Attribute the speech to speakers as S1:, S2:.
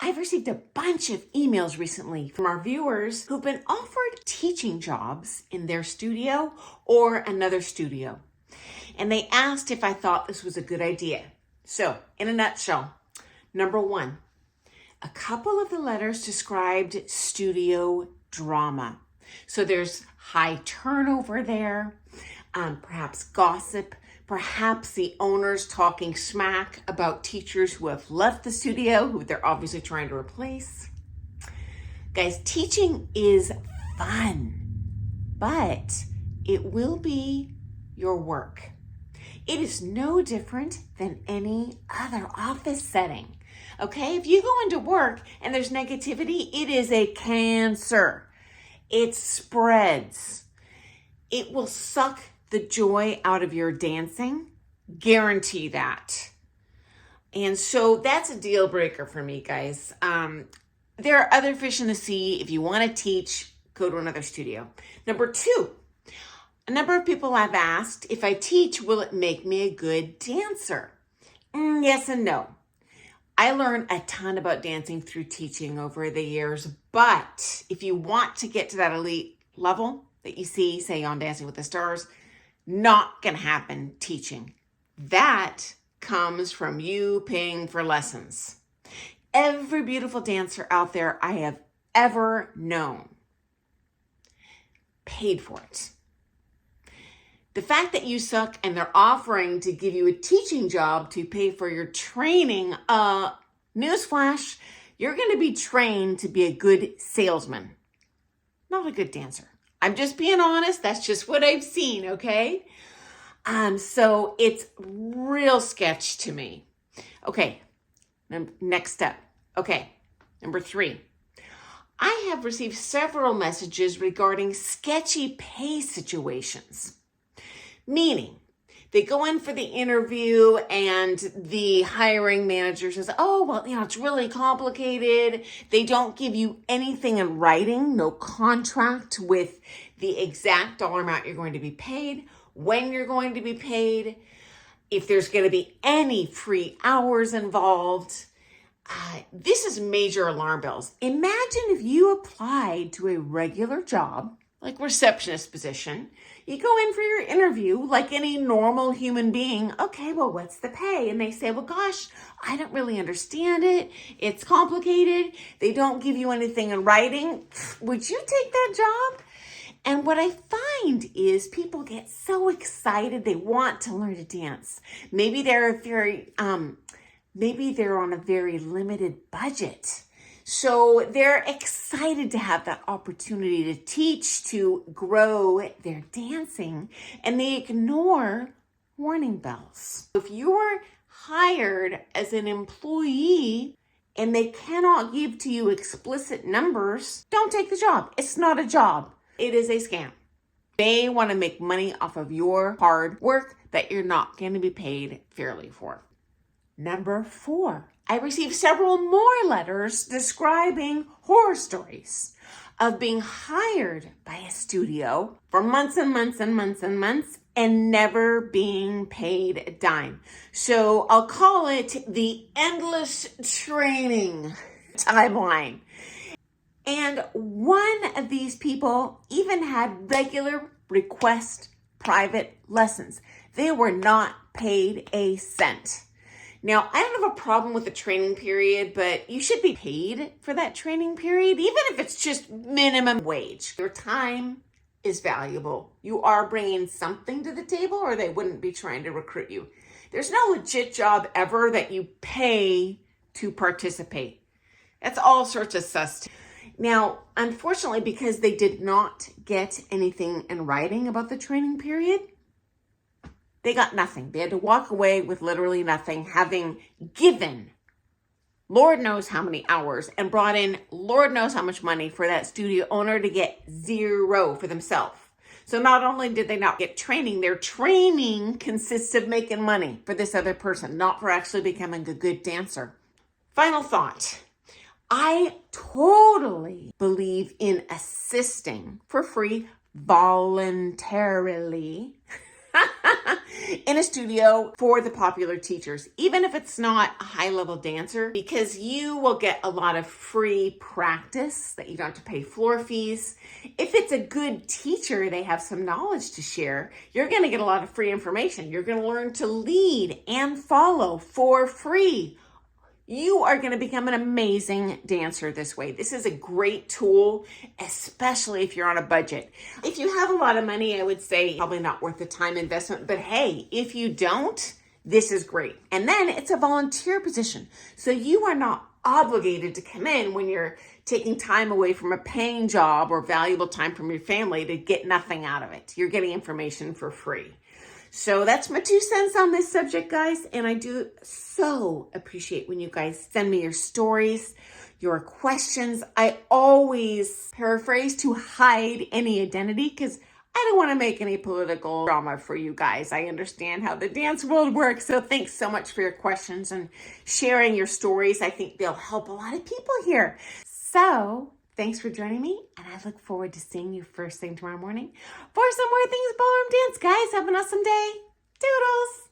S1: I've received a bunch of emails recently from our viewers who've been offered teaching jobs in their studio or another studio. And they asked if I thought this was a good idea. So, in a nutshell, number one, a couple of the letters described studio drama. So there's high turnover there, perhaps gossip, perhaps the owners talking smack about teachers who have left the studio, who they're obviously trying to replace. Guys, teaching is fun, but it will be your work. It is no different than any other office setting. Okay, if you go into work and there's negativity, it is a cancer. It spreads. It will suck the joy out of your dancing. Guarantee that. And so that's a deal breaker for me, guys. There are other fish in the sea. If you want to teach, go to another studio. Number two, a number of people have asked, if I teach, will it make me a good dancer? Yes and no. I learned a ton about dancing through teaching over the years, but if you want to get to that elite level that you see, say, on Dancing with the Stars, not going to happen teaching. That comes from you paying for lessons. Every beautiful dancer out there I have ever known paid for it. The fact that you suck and they're offering to give you a teaching job to pay for your training, newsflash, you're going to be trained to be a good salesman, not a good dancer. I'm just being honest. That's just what I've seen, okay? So it's real sketch to me. Okay, next step. Okay, number three. I have received several messages regarding sketchy pay situations. Meaning, they go in for the interview and the hiring manager says, oh, well, it's really complicated. They don't give you anything in writing, no contract with the exact dollar amount you're going to be paid, when you're going to be paid, if there's going to be any free hours involved. This is major alarm bells. Imagine if you applied to a regular job, like receptionist position. You go in for your interview like any normal human being. Okay, well, what's the pay? And they say, well, gosh, I don't really understand it. It's complicated. They don't give you anything in writing. Would you take that job? And what I find is people get so excited. They want to learn to dance. Maybe they're on a very limited budget. So they're excited to have that opportunity to teach, to grow their dancing, and they ignore warning bells. If you're hired as an employee and they cannot give to you explicit numbers, don't take the job. It's not a job. It is a scam. They want to make money off of your hard work that you're not going to be paid fairly for. Number four. I received several more letters describing horror stories of being hired by a studio for months and months and months and months and never being paid a dime. So I'll call it the endless training timeline. And one of these people even had regular request private lessons. They were not paid a cent. Now, I don't have a problem with the training period, but you should be paid for that training period, even if it's just minimum wage. Your time is valuable. You are bringing something to the table or they wouldn't be trying to recruit you. There's no legit job ever that you pay to participate. That's all sorts of sus. Now, unfortunately, because they did not get anything in writing about the training period, they got nothing. They had to walk away with literally nothing, having given Lord knows how many hours and brought in Lord knows how much money for that studio owner to get zero for themselves. So not only did they not get training, their training consists of making money for this other person, not for actually becoming a good dancer. Final thought. I totally believe in assisting for free voluntarily in a studio for the popular teachers, even if it's not a high-level dancer, because you will get a lot of free practice that you don't have to pay floor fees. If it's a good teacher, they have some knowledge to share, you're going to get a lot of free information. You're going to learn to lead and follow for free. You are going to become an amazing dancer this way. This is a great tool, especially if you're on a budget. If you have a lot of money, I would say probably not worth the time investment, but hey, if you don't, this is great. And then it's a volunteer position. So you are not obligated to come in when you're taking time away from a paying job or valuable time from your family to get nothing out of it. You're getting information for free. So that's my 2 cents on this subject, guys. And I do so appreciate when you guys send me your stories, your questions. I always paraphrase to hide any identity because I don't want to make any political drama for you guys. I understand how the dance world works. So thanks so much for your questions and sharing your stories. I think they'll help a lot of people here. So thanks for joining me, and I look forward to seeing you first thing tomorrow morning for some more Things Ballroom Dance. Guys, have an awesome day. Doodles!